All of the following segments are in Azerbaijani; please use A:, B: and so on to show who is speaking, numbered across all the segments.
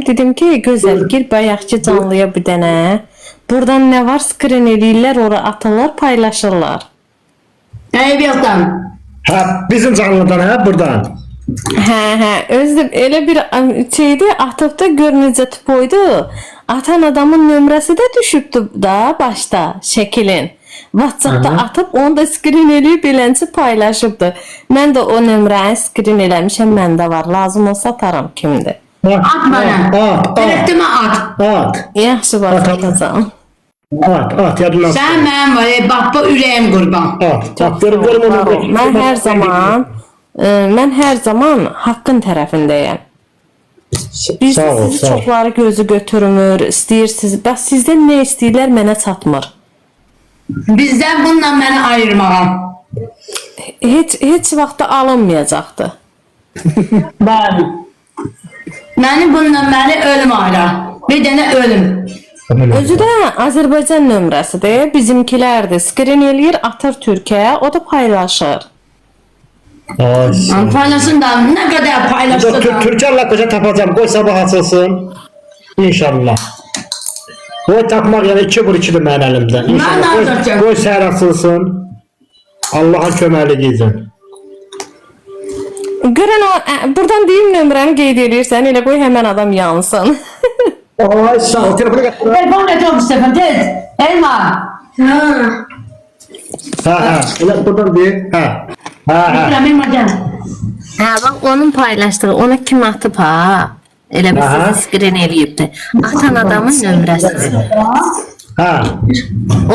A: dedim ki gözəl gir bayaqçı canlıya bir dənə. Buradan nə var skrin eləyirlər, ora atırlar, paylaşırlar.
B: Eviyyatdan.
C: Ha, bizim canlıdan ha buradan.
A: Hə, özü elə bir şeydi, atıp da gör necə tupoydu. Atan adamın nömrəsi də düşübdü da başda şəkilin. WhatsApp'da atıp onu da skrin eləyib beləncə paylaşıbdı. Mən də o nömrəni skrin eləmişəm, məndə var. Lazım olsa atarım kimdir.
B: At bana. Direktime at.
C: At.
A: Yaxşı var, atacağım.
C: At yadından.
B: Sen benim var ya, bak bu yüreğim kurban.
C: At görüm onu.
A: Mən hər zaman haqqın tərəfindəyəm.
C: Sağ ol,
A: Sizi
C: sağ ol.
A: çoxları gözü götürmür, istəyirsiniz. Bəs sizdən nə istəyirlər mənə çatmır.
B: Bizden bununla beni ayırmağım.
A: Heç vaxtda alınmayacaqdı.
B: Bəli. Beni bununla beni ölüm ayırar. Bir tane ölüm.
A: Özü də Azərbaycan nömrəsidir, bizimkilərdir. Skrin eləyir, atır Türkiyəyə, o da paylaşır.
B: Paylaşın da ne kadar paylaşsın da.
C: Türkan'la koca tapacağım. Koy sabah açılsın. İnşallah. Koy takmak yani 2-1-2'dir mənim əlimdə.
B: Mən
C: İnşallah
B: alacağım.
C: koy səhər açılsın. Allah'ın köməkliyi izin.
A: Görən o, buradan deyim nömrəni qeyd edirsən, elə qoy həmən adam yansın.
C: Ay sağ ol. Telefonu getir.
B: Telefon et oğlum Stefan tez. Elma.
C: Ha. Elə buradan deyir. Ha.
B: Bilmem elma gel.
A: Hə, bax onun paylaşdığı, ona kim atıb ha? Elə bir sizi skrin eləyibdi. Atan adamın nömrəsidir.
C: Ha.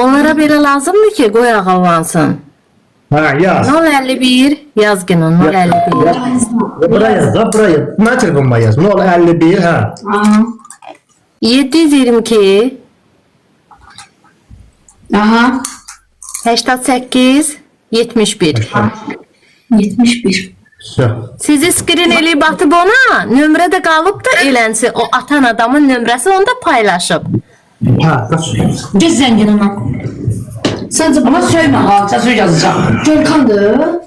A: Onlara belə lazımdır ki, qoy ağalansın.
C: Ha yaz.
A: 051 yaz gün 051.
C: Buraya yaz da buraya. Ne telefonuma yaz. 051 ha.
A: 722
B: Aha.
A: 88 71.
B: 71.
A: Sizi skrin eləyib atıb ona, nömrə də qalıb da elənsi. O atan adamın nömrəsi onu da paylaşıb.
C: Ha.
B: Gez zengin ona. Sadece ama söyleme ha. Sen yazacağım. Gölkandı.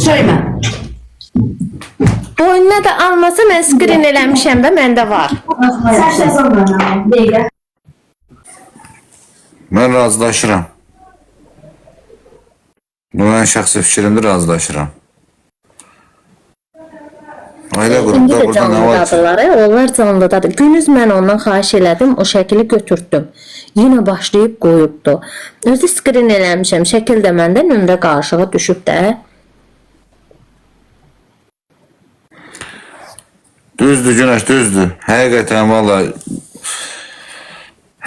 B: Söyleme.
A: Boynuna da almasa mən skrin eləmişəm də məndə var.
D: Mən razılaşıram. Bu mənim şəxsi fikrimdir, razılaşıram. Ailə
A: İndi
D: qrupda
A: də
D: burada nə var ki?
A: canlıdadırlar, onlar canlıdadır. Günüz mən ondan xahiş elədim, o şəkili götürtdüm. Yenə başlayıb qoyubdu. Özü skrin eləmişəm, şəkil də məndə nömrə qarşığa düşüb də.
D: Düzdür Günəş, düzdür. Həqiqətən valla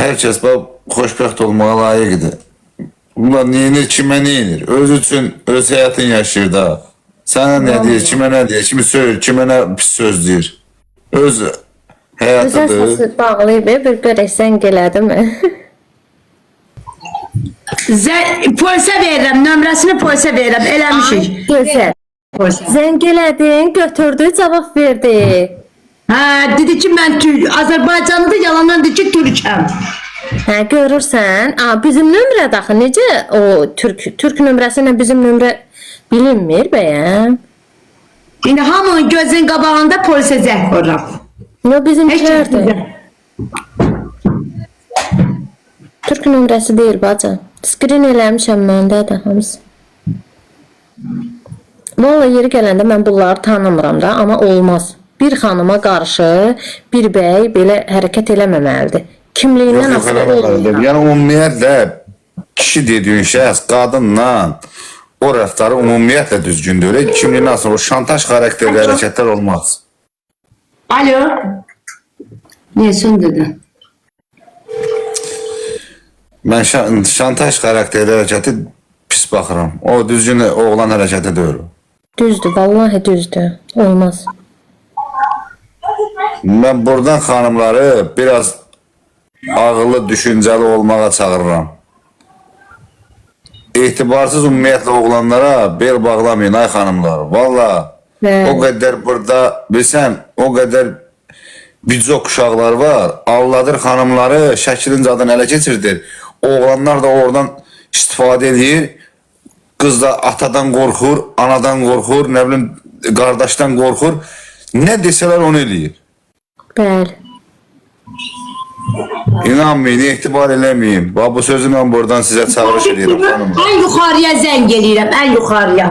D: hər kəs xoşbəxt olmağa layiqdir. Bunlar neyinir, kimə neyinir? Öz üçün öz həyatını yaşayır da. Sənə nə deyir, kimə nə deyir, kimi söyür, kimə nə pis söz deyir. Öz
A: Özəl
D: həyatıdır.
A: səsi bağlayıb, bir görək sən gələdi mi?
B: Polise veririm. Nömrəsini polise veririm. Eləmişik.
A: Gözəl. Zəng elədin, götürdü, cavab verdi.
B: Ha, dedi ki ben Azerbaycan'da yalandan dedi ki Türk'üm.
A: Hə, görürsən, bizim nömrə daxı necə o Türk nömrəsi ilə bizim nömrə bilinmir bəyəm.
B: Şimdi hamının gözün qabağında polise zəng vururam.
A: Yo, bizimkilərdir. Türk nömrəsi deyil bacı. Skrin eləmişəm məndə də hamısı. Valla yeri gələndə mən bunları tanımıram da, amma olmaz. Bir xanıma qarşı bir bəy belə hərəkət eləməməlidir. Kimliyindən asılı olmuyor.
D: Yəni ümumiyyətlə kişi dediyin şəxs qadınla o rəftarı ümumiyyətlə düzgün deyil. Kimliyindən asılı o şantaj xarakterli hərəkətlər olmaz.
B: Alo. Niye sen dedin?
D: Mən şantaj xarakterli hərəkəti pis baxıram. O düzgün oğlan hərəkəti deyil.
A: Düzdür, vallahi düzdür. Olmaz.
D: Mən buradan xanımları biraz ağıllı, düşüncəli olmağa çağırıram. İtibarsız ümumiyyətlə oğlanlara bel bağlamayın ay xanımlar. Valla o qədər burada bilsən, o qədər bircok uşaqlar var. Alladır xanımları, şəklin cadını ələ keçirdir. Oğlanlar da oradan istifadə edir. Qız da atadan qorxur, anadan qorxur, nə bilim qardaşdan qorxur. Nə desələr onu eləyir.
A: Bəli.
D: İnanmayın, etibar eləməyin. Bax, bu sözü mən buradan sizə çağırış edirəm, xanımlar.
B: En yukarıya zəng eləyirəm, en yukarıya.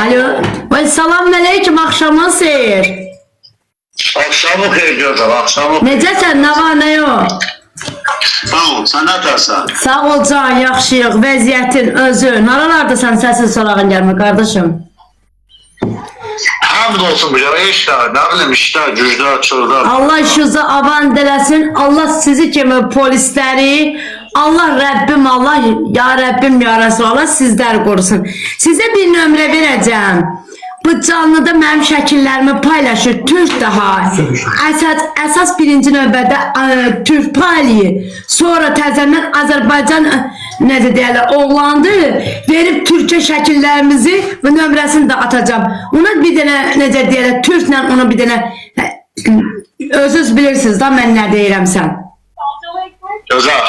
B: Alo. Vay salam aleyküm, akşamın seyir.
E: Akşamı xeyir gözəl, akşamı.
B: Necəsən, nə var, nə yox?
E: Sağ ol, sən nətərsən?
B: Sağ ol can, yaxşıyıq, vəziyyətin özü. Naralardasan səsin sorağın gəlmir, qardaşım?
E: Hamd olsun bu yana, işlər, nə bilim, işlər, güclər, çıldır.
B: Allah işinizi avan eləsin. Allah sizi kimi polisləri, Allah Rəbbim, Allah, ya Rəbbim, ya Resulallah sizlər qorusun. Sizə bir nömrə verəcəm. Bu canlıda mənim şəkillərimi paylaşır. Türk daha. Əsas birinci növbədə Türk paylayır. Sonra təzədən Azərbaycan necə deyərlər, oğlandı. Verib Türkçə şəkillərimizi və nömrəsini də atacağım. Ona bir dənə necə deyərlər, Türklə ona bir dənə özünüz bilirsiniz da mən nə deyirəm sən.
E: Gözəl,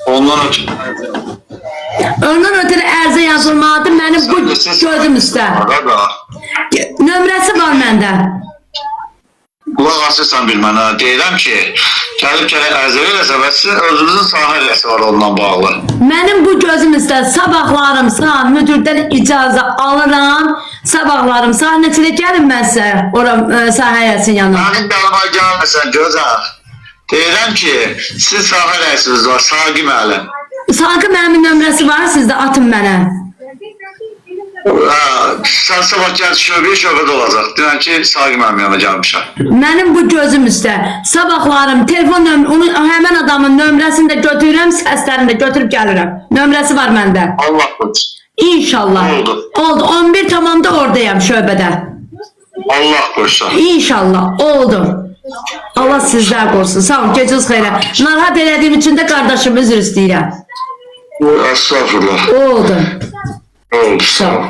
E: ondan ötürü.
B: Ondan ötürü ərzə yazılmalıdır mənim bu gözüm üstə. Nömrəsi var məndə.
E: Qulaq asırsan bil mənə, deyirəm ki, gəlib ərzə verəsə və sizin özünüzün sahə rəsi var ondan bağlı.
B: Mənim bu gözüm üstə sabahlarım sağ müdürdən icazə alıram. Sabahlarım sağ neçədə gəlin mən sizə ora sahə rəsinin yanına.
E: Mənim yanıma gəlməsən gözəl. Deyirəm ki, siz sahə rəsiniz var, Saqi müəllim.
B: Saqi müəllimin nömrəsi var sizdə, atın mənə.
E: Sən sabah gəl şöbədə olacaq. Deyən ki, Saqi müəllim yanına gəlmişəm.
B: Mənim bu gözüm üstə sabahlarım telefon nömrə, həmən adamın nömrəsini də götürürəm, səslərini də götürüb gəlirəm. Nömrəsi var məndə.
E: Allah qorusun.
B: İnşallah. Oldu. 11 tamamda oradayam şöbədə.
E: Allah qorusun.
B: İnşallah. Oldu. Allah sizlər qorusun. Sağ olun, geciniz xeyrə. Narahat elədiyim üçün də qardaşım üzr istəyirəm.
E: Estağfurullah.
B: Oldu.
E: Oldu, sağ ol.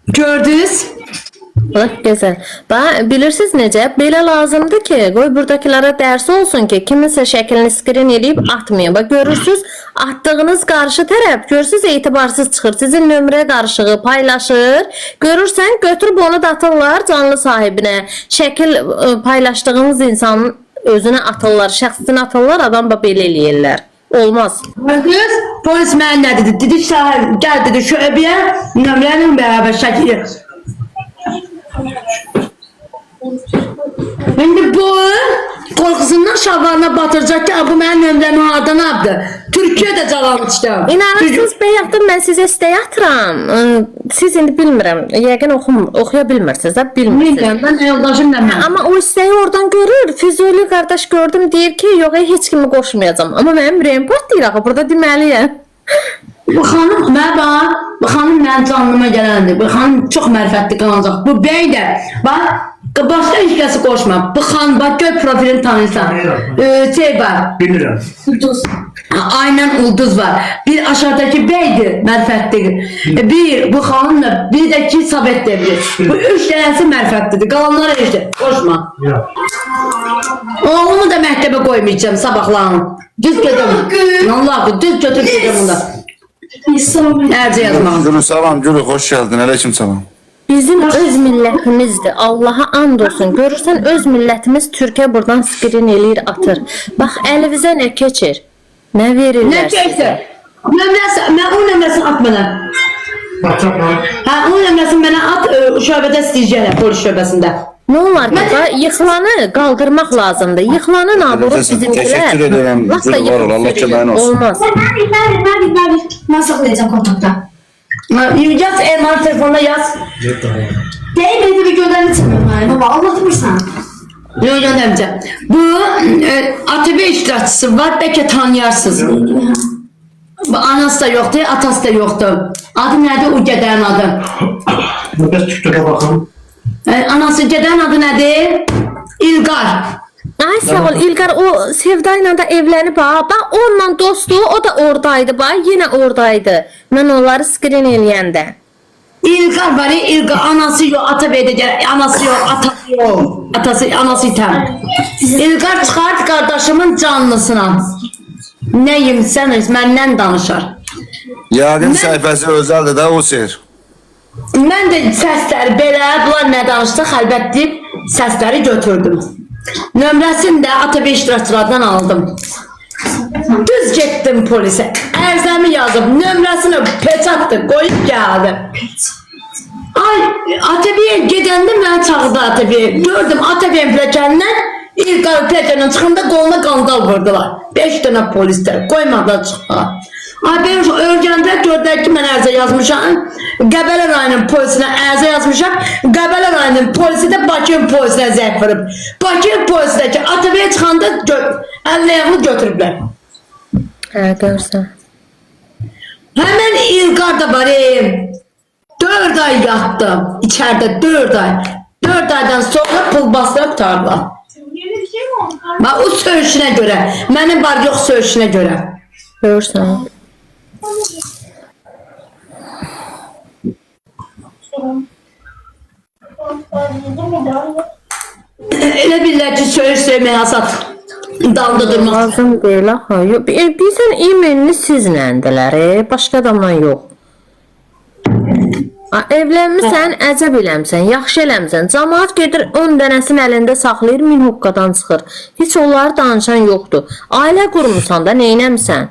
B: Gördünüz?
A: Bax, gözəl. Bax, bilirsiniz necə? Belə lazımdır ki, qoy buradakilara dərs olsun ki, kiminsə şəklini skrin eləyib atmayın. Bax, görürsünüz, atdığınız qarşı tərəf, görürsünüz, etibarsız çıxır. Sizin nömrə qarışığı paylaşır. Görürsən, götürüb onu da atırlar canlı sahibinə. Şəkil paylaşdığınız insanın özünə atırlar, şəxsinə atırlar, adam da belə eləyirlər. Olmaz.
B: Gördünüz? Polis mənə nə dedi? Dedi sahib, gəl dedi şöbəyə, nömrənin bərabər şəkili. İndi bu qorxusundan şavarına batıracaq ki, bu mənim nömrəmi hardan aldı? Türkiyədə calanmışdım.
A: İnanırsınız, bayaqdan mən sizə istək atıram. Siz indi bilmirəm, yəqin oxuya bilmirsiniz də, bilmirsiniz.
B: Mən yoldaşımla mən.
A: Amma o istəyi oradan görür. Füzuli qardaş gördüm deyir ki, yox, heç kimi qoşmayacağam. Amma mənim remport deyir axı, burada deməliyəm.
B: Bu xanım, bu xanım mənim canlıma gələndir. Bu xanım çox mərifətli qalacaq. Bu bey də, bax, başqa heç kəsi qoşma. Bu xanım, bax, gör profilini tanıyırsan. Şey var.
C: Bilirəm.
B: Ulduz. Aynen ulduz var. Bir aşağıdaki beydir, mərifətlidir. Bir bu xanımla, bir də ki Sabet devri. Bu üç dənəsi mərifətlidir. Qalanlara işte, qoşma. Oğlumu da məktəbə qoymayacağım sabahlarını. Düz gedəm. Allah, düz götürüb gedəm onda. Ərcə yazmaq.
D: Gülü salam, Gülü hoş geldin. Aleyküm salam.
A: Bizim öz millətimizdir. Allaha and olsun. Görürsən, öz millətimiz Türkiyə buradan skrin eləyir, atır. Bax, əlinizə nə keçir? Nə verirlər
B: Nə keçir?
A: sizə?
B: Nömrəsi, mən o nömrəsini at mənə. O nömrəsini mənə at, şöbədə istəyəcəklər, polis şöbəsində.
A: Nə olar ki, yıxılanı qaldırmaq lazımdır. Yıxılanı naburu bizimkilər.
D: Teşekkür ederim.
A: Laf da
D: Gülü var ol, Allah köməyin olsun.
A: Olmaz.
B: Ben saklayacağım kontakta. Yaz Erman telefonuna yaz.
F: Değil beni de bir gönderme çıkmıyorum yani. Baba anlatırsan.
B: Yok göndermeyeceğim. Bu ATV iştirakçısı var. Belki tanıyarsınız. Bu anası da yoktu, atası da yoktu. Adı nerede? O geden adı.
C: Biz TikTok'a bakalım.
B: Anası geden adı nedir? İlgar.
A: Ay sağ ol İlqar, o Sevda ilə da evlənib ha. Bax onunla dostu, o da oradaydı bax, yenə oradaydı. Mən onları skrin eləyəndə.
B: İlgar var, İlgar anası yok, ATV'de gel, anası yok, atası yok. Anası item. İlgar çıxart kardeşimin canlısına. Ne yemsən, məndən danışar.
D: Yəqin səhifəsi özəldir də o ser.
B: Mən də səsləri belə, bunlar nə danışdı, xəlbət deyib səsləri götürdüm. Nömrəsini də ATV iştirakçılardan aldım. Düz getdim polisə. Ərzəmi yazıb, nömrəsini peçatdı, qoyub gəldim. Ay, ATV-yə gedəndə mən çağırdı ATV-yə. Gördüm ATV-nin pləkəndən, İlqar pləkəndən çıxında qoluna qandal vurdular. 5 dənə polislər, qoymadılar çıxmağa. Ay, ben öyrəndə gördük ki, mən ərzə yazmışam. Qəbələ rayonunun polisinə ərzə yazmışam. Qəbələ rayonunun polisi də Bakı polisinə zəng vurub. Bakı polisi də ki, ATV-yə çıxanda əlləğini götürüblər.
A: Görsən.
B: Həmən İlqar da var, 4 ay yatdım içəridə, 4 ay. 4 aydan sonra pul basdırıb qutardılar. Bax, o söyüşünə görə, mənim var yox söyüşünə görə.
A: Görsən.
B: Elə bilirlər ki, söyüş söyməyə hasat dalda durmaq.
A: Lazım deyil axı. Bilsən e-mailini sizləndilər, başqa adamdan yox. Evlənmirsən, əcəb eləmsən, yaxşı eləmsən. Camaat gedir 10 dənəsinin əlində saxlayır, 1000 hoqqadan çıxır. Heç onları danışan yoxdur. Ailə qurmusan da neynəmsən?